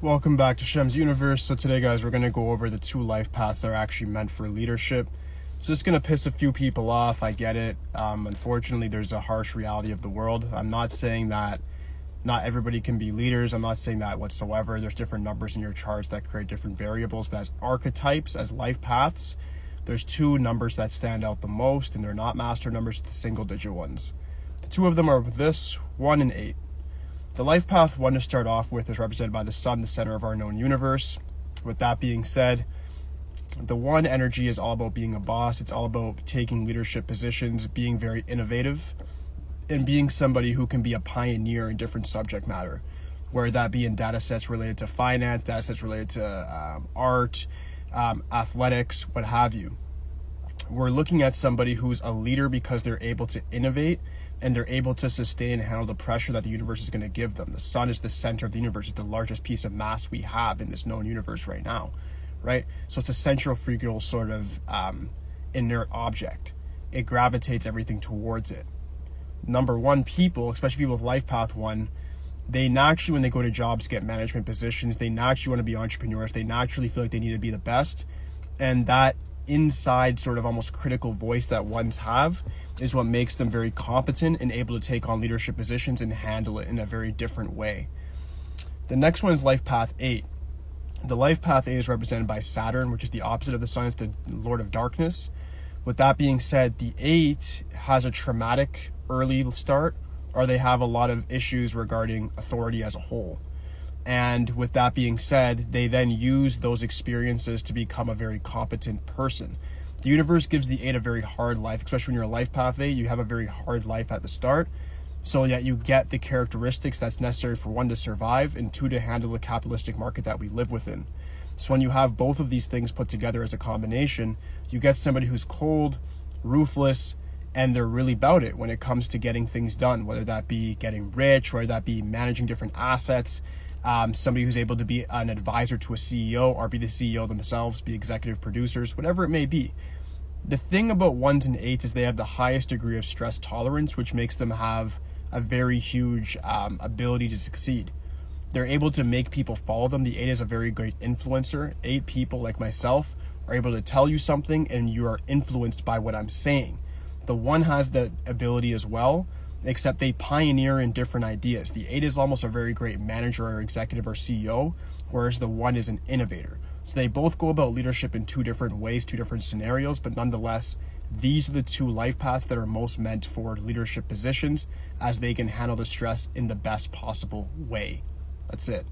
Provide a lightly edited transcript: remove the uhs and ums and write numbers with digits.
Welcome back to Shemsuniverse. So today, guys, we're going to go over the two life paths that are actually meant for leadership. It's just going to piss a few people off. I get it. Unfortunately, there's a harsh reality of the world. I'm not saying that not everybody can be leaders. I'm not saying that whatsoever. There's different numbers in your charts that create different variables. But as archetypes, as life paths, there's two numbers that stand out the most, and they're not master numbers, the single-digit ones. The two of them are this, 1 and 8. The life path 1 to start off with is represented by the sun, the center of our known universe. With that being said, the 1 energy is all about being a boss. It's all about taking leadership positions, being very innovative, and being somebody who can be a pioneer in different subject matter, whether that be in data sets related to finance, data sets related to art, athletics, what have you. We're looking at somebody who's a leader because they're able to innovate and they're able to sustain and handle the pressure that the universe is going to give them. The sun is the center of the universe. It's the largest piece of mass we have in this known universe right now, right? So it's a centrifugal sort of inert object. It gravitates everything towards it. Number one, people, especially people with life path 1, they naturally, when they go to jobs, get management positions. They naturally want to be entrepreneurs. They naturally feel like they need to be the best. And that inside sort of almost critical voice that ones have is what makes them very competent and able to take on leadership positions and handle it in a very different way. The next one is life path 8. The life path 8 is represented by Saturn, which is the opposite of the sun. It's the Lord of Darkness. With that being said, the 8 has a traumatic early start, or they have a lot of issues regarding authority as a whole. And with that being said, they then use those experiences to become a very competent person. The universe gives the 8 a very hard life, especially when you're a life path 8, you have a very hard life at the start. So that you get the characteristics that's necessary for 1 to survive and 2 to handle the capitalistic market that we live within. So when you have both of these things put together as a combination, you get somebody who's cold, ruthless, and they're really about it when it comes to getting things done, whether that be getting rich, whether that be managing different assets, somebody who's able to be an advisor to a CEO or be the CEO themselves, be executive producers, whatever it may be. The thing about 1s and 8s is they have the highest degree of stress tolerance, which makes them have a very huge ability to succeed. They're able to make people follow them. The 8 is a very great influencer. 8 people like myself are able to tell you something and you are influenced by what I'm saying. The 1 has the ability as well, except they pioneer in different ideas. The 8 is almost a very great manager or executive or CEO, whereas the 1 is an innovator. So they both go about leadership in 2 different ways, 2 different scenarios, but nonetheless, these are the 2 life paths that are most meant for leadership positions, as they can handle the stress in the best possible way. That's it.